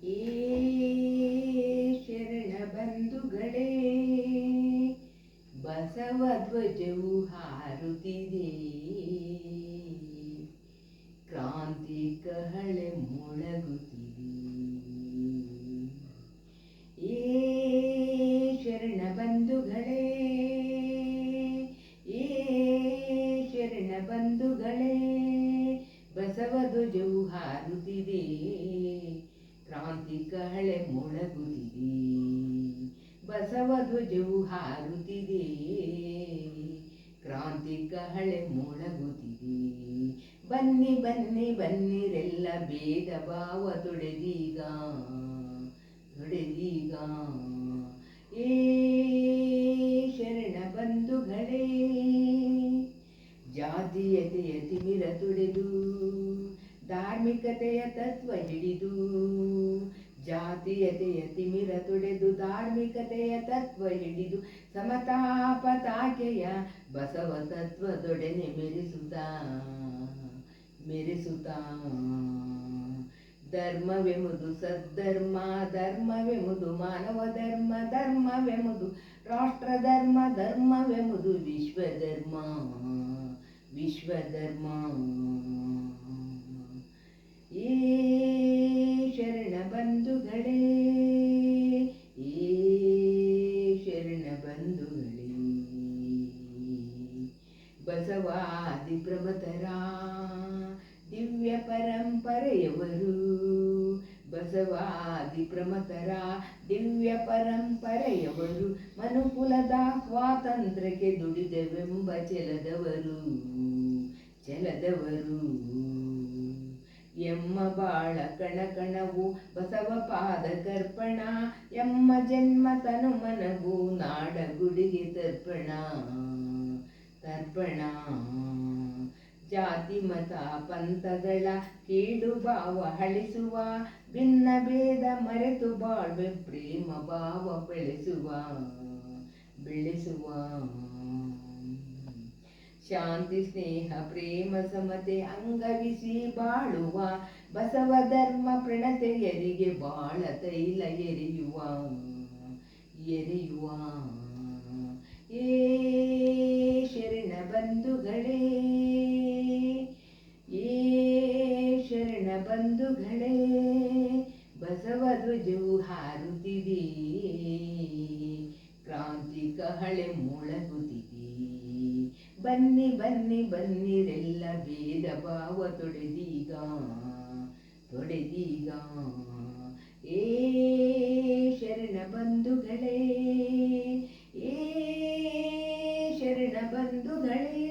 ಏ ಶರಣ ಬಂಧುಗಳೇ, ಬಸವ ಧ್ವಜವು ಹಾರುತ್ತಿದೆ, ಕ್ರಾಂತಿ ಕಹಳೆ ಮೊಳಗುತ್ತಿದೆ. ಏ ಶರಣ ಬಂಧುಗಳೇ, ಏ ಶರಣ ಬಂಧುಗಳೇ, ಬಸವ ಧ್ವಜವು ಹಾರುತ್ತಿದೆ, ಕ್ರಾಂತಿ ಕಹಳೆ ಮೊಳಗುತ್ತಿದೆ. ಬಸವ ಧ್ವಜವು ಹಾರುತ್ತಿದೆ, ಕ್ರಾಂತಿ ಕಹಳೆ ಮೊಳಗುತ್ತಿದೆ. ಬನ್ನಿ ಬನ್ನಿ ಬನ್ನಿರೆಲ್ಲ, ಭೇದ ಭಾವ ತೊಡೆದೀಗ ತೊಡೆದೀಗ. ಏ ಶರಣ ಬಂಧುಗಳೇ, ಜಾತೀಯತೆಯ ತಿಮಿರ ತೊಡೆದು, ಧಾರ್ಮಿಕತೆಯ ತತ್ವ ಹಿಡಿದು, ಜಾತೀಯತೆಯ ತಿಮಿರ ತೊಡೆದು, ಧಾರ್ಮಿಕತೆಯ ತತ್ವ ಹಿಡಿದು, ಸಮತಾ ಪತಾಕೆಯ ಬಸವ ತತ್ವದೊಡನೆ ಮೆರೆಸುತ್ತಾ ಮೆರೆಸುತ್ತಾ. ಧರ್ಮವೆಂಬುದು ಸದ್ಧರ್ಮ, ಧರ್ಮವೆಂಬುದು ಮಾನವ ಧರ್ಮ, ಧರ್ಮವೆಂಬುದು ರಾಷ್ಟ್ರ ಧರ್ಮ, ಧರ್ಮವೆಂಬುದು ವಿಶ್ವಧರ್ಮ, ವಿಶ್ವಧರ್ಮ. ಏ ಶರಣ ಬಂಧುಗಳೇ, ಏ ಶರಣ ಬಂಧುಗಳೇ, ಬಸವಾದಿ ಪ್ರಮಥರ ದಿವ್ಯ ಪರಂಪರೆಯವರು, ಬಸವಾದಿ ಪ್ರಮಥರ ದಿವ್ಯ ಪರಂಪರೆಯವರು, ಮನುಕುಲದ ಸ್ವಾತಂತ್ರ್ಯಕ್ಕೆ ದುಡಿದೆವೆಂಬ ಛಲದವರು, ಛಲದವರು. ಎಮ್ಮ ಬಾಳ ಕಣಕಣವು ಬಸವ ಪಾದ ಕರ್ಪಣ, ಎಮ್ಮ ಜನ್ಮ ತನು ಮನವು ನಾಡ ಗುಡಿಗೆ ತರ್ಪಣ, ತರ್ಪಣ. ಜಾತಿ ಮತ ಪಂಥಗಳ ಕೀಳು ಭಾವ ಅಳಿಸುವ, ಭಿನ್ನ ಭೇದ ಮರೆತು ಬಾಳ್ವೆ ಪ್ರೇಮ ಭಾವ ಬೆಳೆಸುವ, ಬೆಳೆಸುವ. ಶಾಂತಿ ಸ್ನೇಹ ಪ್ರೇಮ ಸಮತೆ ಅಂಗವಿಸಿ ಬಾಳುವ, ಬಸವ ಧರ್ಮ ಪ್ರಣತೆಯರಿಗೆ ಬಾಳ ತೈಲ ಎರೆಯುವ, ಎರೆಯುವ. ಏ ಶರಣ ಬಂಧುಗಳೇ, ಏ ಶರಣ ಬಂಧುಗಳೇ, ಬಸವ ಧ್ವಜವು ಹಾರುತ್ತಿದೆ, ಕ್ರಾಂತಿ ಕಹಳೆ ಮೊಳಗುತ್ತಿದೆ. ಬನ್ನಿ ಬನ್ನಿ ಬನ್ನಿರೆಲ್ಲ, ಭೇದ ಭಾವ ತೊಡೆದೀಗ ತೊಡೆದೀಗ. ಏ ಶರಣ ಬಂಧುಗಳೇ, ಏ ಶರಣ ಬಂಧುಗಳೇ.